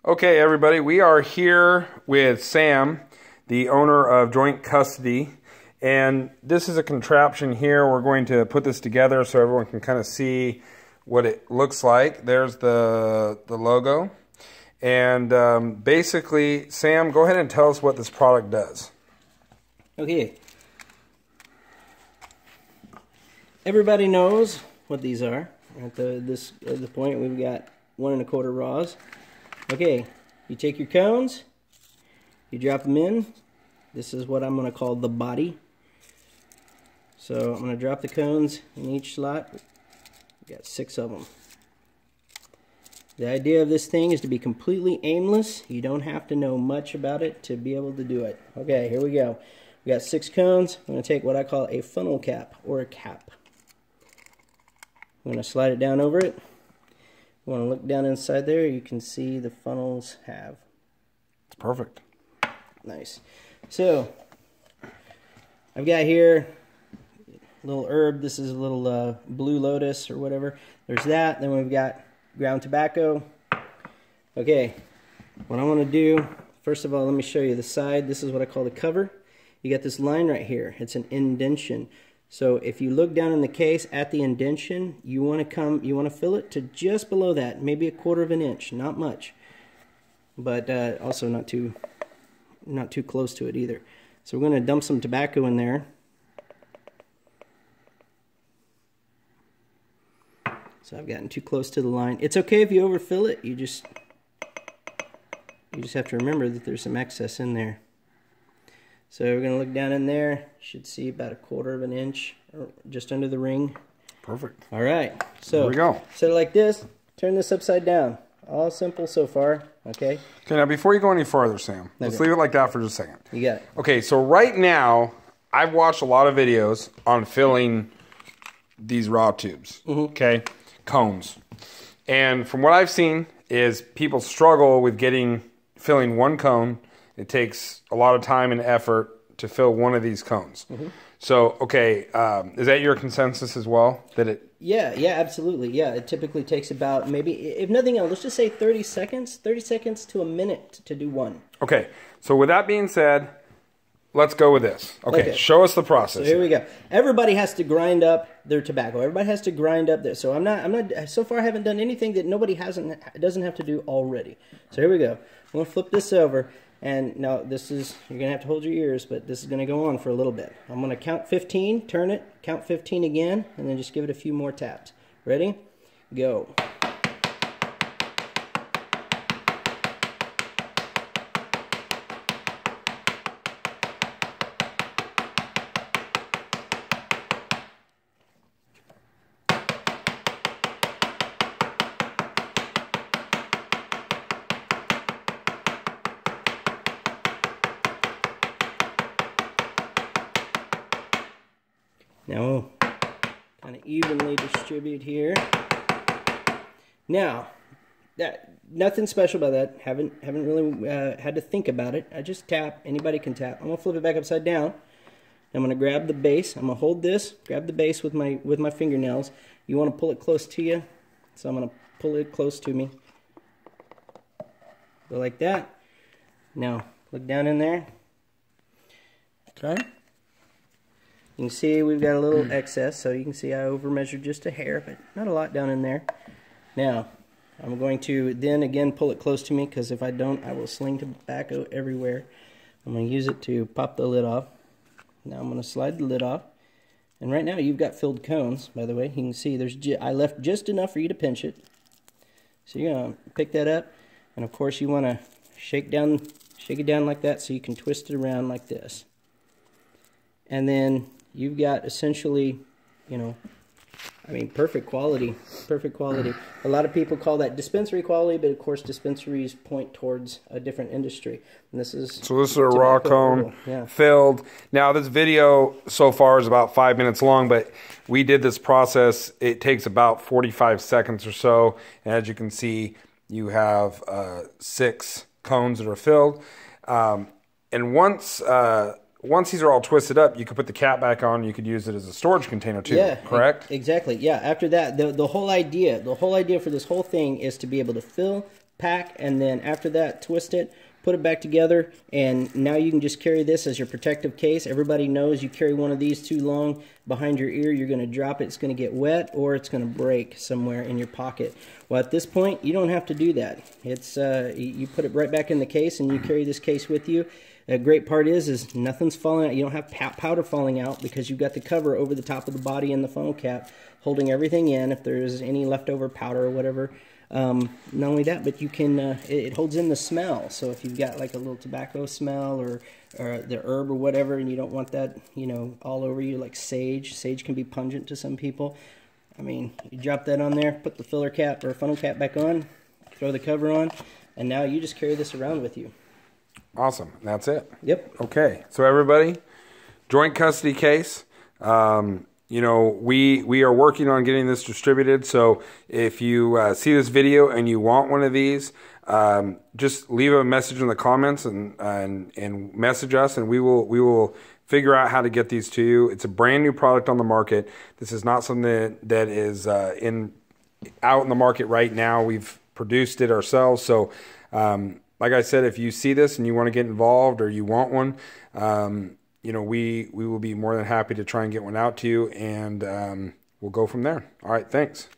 Okay, everybody, we are here with Sam, the owner of Joint Custody, and this is a contraption here. We're going to put this together so everyone can kind of see what it looks like. There's the logo, and basically, Sam, go ahead and tell us what this product does. Okay. Everybody knows what these are. At the point, we've got 1 1/4 raws. Okay, you take your cones, you drop them in. This is what I'm going to call the body. So I'm going to drop the cones in each slot. We've got 6 of them. The idea of this thing is to be completely aimless. You don't have to know much about it to be able to do it. Okay, here we go. We got 6 cones. I'm going to take what I call a funnel cap or a cap. I'm going to slide it down over it. You want to look down inside there, you can see the funnels have. It's perfect. Nice. So, I've got here a little herb. This is a little blue lotus or whatever. There's that. Then we've got ground tobacco. Okay, what I want to do, first of all, let me show you the side. This is what I call the cover. You got this line right here. It's an indentation. So if you look down in the case at the indentation, you want to fill it to just below that, maybe 1/4 inch, not much, but also not too close to it either. So we're going to dump some tobacco in there. So I've gotten too close to the line. It's okay if you overfill it. You just have to remember that there's some excess in there. So we're going to look down in there. You should see about 1/4 inch, or just under the ring. Perfect. All right. So here we go. Set it like this. Turn this upside down. All simple so far. Okay. Okay. Now, before you go any farther, Sam, let's leave it like that for just a second. You got it. Okay. So right now, I've watched a lot of videos on filling these raw tubes. Okay, cones, and from what I've seen is people struggle with filling one cone. It takes a lot of time and effort to fill one of these cones. So, okay, is that your consensus as well? Yeah, absolutely. Yeah, it typically takes about maybe, if nothing else, let's just say 30 seconds to a minute to do one. Okay, so with that being said, let's go with this. Okay, show us the process. So here we go. Everybody has to grind up their tobacco. Everybody has to grind up this. So I'm not, so far I haven't done anything that nobody doesn't have to do already. So here we go. I'm going to flip this over. And now this is, you're going to have to hold your ears, but this is going to go on for a little bit. I'm going to count 15, turn it, count 15 again, and then just give it a few more taps. Ready? Go. Now, kind of evenly distribute here. Now, nothing special about that. Haven't really had to think about it. I just tap. Anybody can tap. I'm gonna flip it back upside down. I'm gonna grab the base. I'm gonna hold this. Grab the base with my fingernails. You want to pull it close to you, so I'm gonna pull it close to me. Go like that. Now, look down in there. Okay. You can see we've got a little excess, so you can see I over-measured just a hair, but not a lot down in there. Now, I'm going to then again pull it close to me, because if I don't, I will sling tobacco everywhere. I'm going to use it to pop the lid off. Now I'm going to slide the lid off. And right now you've got filled cones, by the way. You can see I left just enough for you to pinch it. So you're going to pick that up, and of course you want to shake it down like that so you can twist it around like this. And then you've got essentially, perfect quality. Perfect quality. A lot of people call that dispensary quality, but of course dispensaries point towards a different industry. And this is a raw cone filled. Now this video so far is about 5 minutes long, but we did this process. It takes about 45 seconds or so. And as you can see, you have 6 cones that are filled. And once these are all twisted up, you could put the cap back on. You could use it as a storage container too. Yeah, correct. Exactly. Yeah. After that, the whole idea for this whole thing is to be able to fill, pack, and then after that, twist it, put it back together, and now you can just carry this as your protective case. Everybody knows you carry one of these too long behind your ear, you're going to drop it, it's going to get wet, or it's going to break somewhere in your pocket. Well, at this point, you don't have to do that. It's you put it right back in the case, and you carry this case with you. The great part is nothing's falling out. You don't have powder falling out because you've got the cover over the top of the body and the phone cap holding everything in if there's any leftover powder or whatever. Not only that, but you can it holds in the smell. So if you've got like a little tobacco smell or the herb or whatever, and you don't want that, you know, all over you, like sage. Sage can be pungent to some people. I mean, you drop that on there, put the filler cap or funnel cap back on, throw the cover on, and now you just carry this around with you. Awesome. That's it. Yep. Okay. So everybody, joint custody case. You know, we are working on getting this distributed. So if you see this video and you want one of these, just leave a message in the comments and message us, and we will figure out how to get these to you. It's a brand new product on the market. This is not something that is out in the market right now. We've produced it ourselves. So like I said, if you see this and you want to get involved or you want one, you know, we will be more than happy to try and get one out to you, and we'll go from there. All right, thanks.